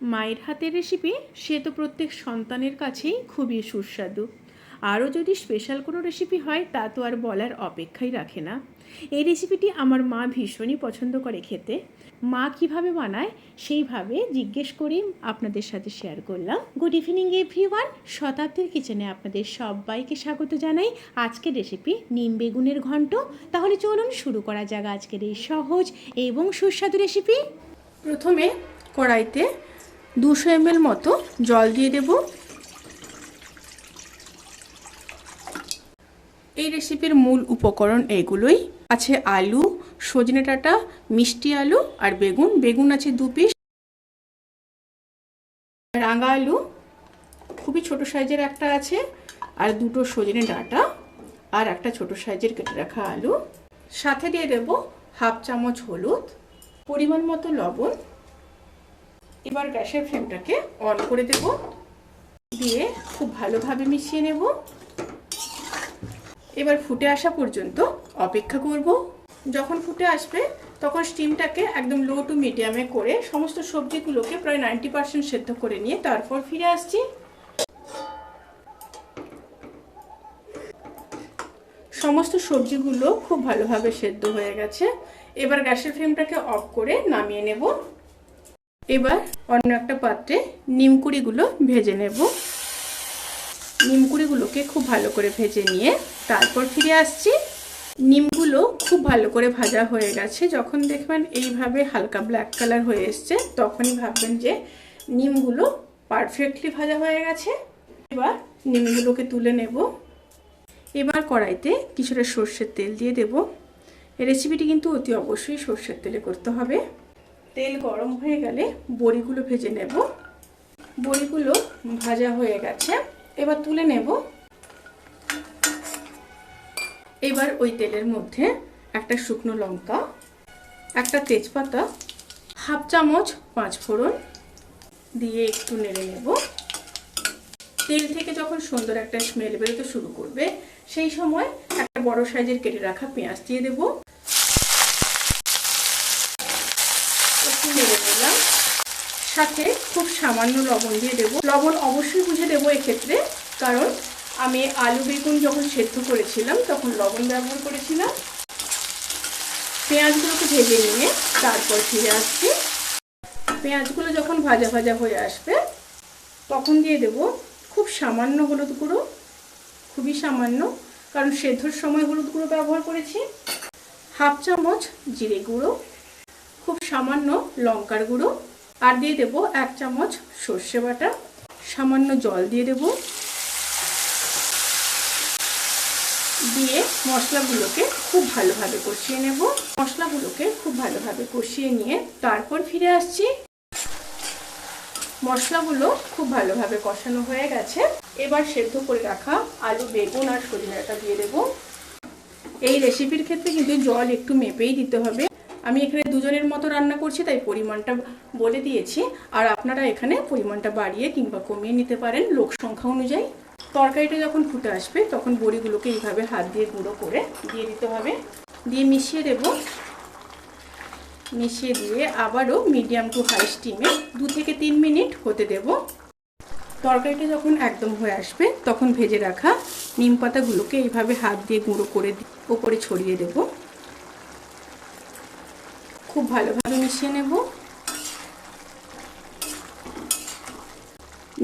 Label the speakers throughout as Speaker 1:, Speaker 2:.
Speaker 1: মায়ের হাতের রেসিপি সে তো প্রত্যেক সন্তানের কাছেই খুবই সুস্বাদু। আরও যদি স্পেশাল কোনো রেসিপি হয় তা তো আর বলার অপেক্ষাই রাখে না। এই রেসিপিটি আমার মা ভীষণই পছন্দ করে খেতে। মা কিভাবে বানায় সেইভাবে জিজ্ঞেস করেই আপনাদের সাথে শেয়ার করলাম। গুড ইভিনিং এভরিওয়ান, শতাব্দীর কিচেনে আপনাদের সবাইকে স্বাগত জানাই। আজকের রেসিপি নিম বেগুনের ঘন্ট। তাহলে চলুন শুরু করা যাক আজকের এই সহজ এবং সুস্বাদু রেসিপি। প্রথমে কড়াইতে 200 ml মতো জল দিয়ে দেব। এই রেসিপির মূল উপকরণ এগুলোই আছে: আলু, সজনে ডাঁটা, মিষ্টি আলু আর বেগুন। বেগুন আছে 2 পিস, রাঙা আলু খুবই ছোট সাইজের একটা আছে, আর 2টো সজনে ডাঁটা আর একটা ছোট সাইজের কেটে রাখা আলু। সাথে দিয়ে দেব হাফ চামচ হলুদ, পরিমাণ মতো লবণ। এবার গ্যাসের ফ্লেমটাকে অন করে দেব, দিয়ে খুব ভালোভাবে মিশিয়ে নেব। এবার ফুটে আসা পর্যন্ত অপেক্ষা করব। যখন ফুটে আসবে তখন স্টিমটাকে একদম লো টু মিডিয়ামে করে সমস্ত সবজিগুলোকে প্রায় 90% সেদ্ধ করে নিয়ে তারপর ফিরে আসছি। সমস্ত সবজিগুলো খুব ভালোভাবে সেদ্ধ হয়ে গেছে। এবার গ্যাসের ফ্লেমটাকে অফ করে নামিয়ে নেব। এবার অন্য একটা পাত্রে নিমকুড়িগুলো ভেজে নেব। নিমকুড়িগুলোকে খুব ভালো করে ভেজে নিয়ে তারপর ফিরে আসছি। নিমগুলো খুব ভালো করে ভাজা হয়ে গেছে। যখন দেখবেন এইভাবে হালকা ব্ল্যাক কালার হয়ে এসছে তখনই ভাববেন যে নিমগুলো পারফেক্টলি ভাজা হয়ে গেছে। এবার নিমগুলোকে তুলে নেব। এবার কড়াইতে কিছুটা সর্ষের তেল দিয়ে দেব। এই রেসিপিটি কিন্তু অতি অবশ্যই সর্ষের তেলে করতে হবে। তেল গরম হয়ে গেলে বড়িগুলো ভেজে নেব। বড়িগুলো ভাজা হয়ে গেছে, এবার তুলে নেব। এবার ওই তেলের মধ্যে একটা শুকনো লঙ্কা, একটা তেজপাতা, হাফ চামচ 5 ফোড়ন দিয়ে একটু নেড়ে নেব। তেল থেকে যখন সুন্দর একটা স্মেল বেরোতে শুরু করবে সেই সময় একটা বড় সাইজের কেটে রাখা পেঁয়াজ দিয়ে দেব। একটু নেড়ে নিলাম। সাথে খুব সামান্য লবণ দিয়ে দেব। লবণ অবশ্যই বুঝে দেবো এক্ষেত্রে, কারণ আমি আলু বেগুন যখন সেদ্ধ করেছিলাম তখন লবণ ব্যবহার করেছিলাম। পেঁয়াজগুলোকে ভেজে নিয়ে তারপর ফিরে আসছি। পেঁয়াজগুলো যখন ভাজা ভাজা হয়ে আসবে তখন দিয়ে দেব খুব সামান্য হলুদ গুঁড়ো, খুবই সামান্য, কারণ সেদ্ধর সময় হলুদ গুঁড়ো ব্যবহার করেছি। হাফ চামচ জিরে গুঁড়ো, খুব সামান্য লঙ্কার গুঁড়ো, আর দিয়ে দেব 1 চামচ সর্ষে বাটা। সামান্য জল দিয়ে দেব, দিয়ে মশলাগুলোকে খুব ভালোভাবে কষিয়ে নেব। মশলাগুলোকে খুব ভালোভাবে কষিয়ে নিয়ে তারপর ফিরে আসছি। মশলাগুলো খুব ভালোভাবে কষানো হয়ে গেছে। এবার সেদ্ধ করে রাখা আলু, বেগুন আর সজনে ডাঁটা দিয়ে দেব। এই রেসিপির ক্ষেত্রে কিন্তু জল একটু মেপেই দিতে হবে। আমি এখানে 2 জনের মতো রান্না করছি তাই পরিমাণটা বলে দিয়েছি, আর আপনারা এখানে পরিমাণটা বাড়িয়ে কিংবা কমিয়ে নিতে পারেন লোক সংখ্যা অনুযায়ী। তরকারিটা যখন ফুটে আসবে তখন বড়িগুলোকে এইভাবে হাত দিয়ে গুঁড়ো করে দিয়ে দিতে হবে, দিয়ে মিশিয়ে দেব। মিশিয়ে দিয়ে আবারও মিডিয়াম টু হাই স্টিমে 2 থেকে 3 মিনিট হতে দেব। তরকারিটা যখন একদম হয়ে আসবে তখন ভেজে রাখা নিম পাতাগুলোকে এইভাবে হাত দিয়ে গুঁড়ো করে ওপরে ছড়িয়ে দেব। খুব ভালোভাবে মিশিয়ে নেব।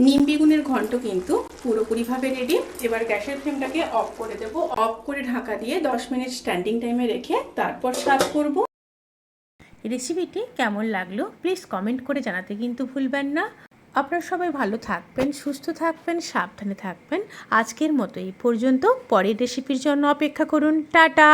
Speaker 1: নিম বেগুনের ঘন্ট কিন্তু পুরোপুরিভাবে রেডি। এবার গ্যাসের ফ্লেমটাকে অফ করে দেব। অফ করে ঢাকা দিয়ে 10 মিনিট স্ট্যান্ডিং টাইমে রেখে তারপর সার্ভ করব। রেসিপিটি কেমন লাগলো প্লিজ কমেন্ট করে জানাতে কিন্তু ভুলবেন না। আপনারা সবাই ভালো থাকবেন, সুস্থ থাকবেন, সাবধানে থাকবেন। আজকের মতো এই পর্যন্ত। পরের রেসিপির জন্য অপেক্ষা করুন। টাটা।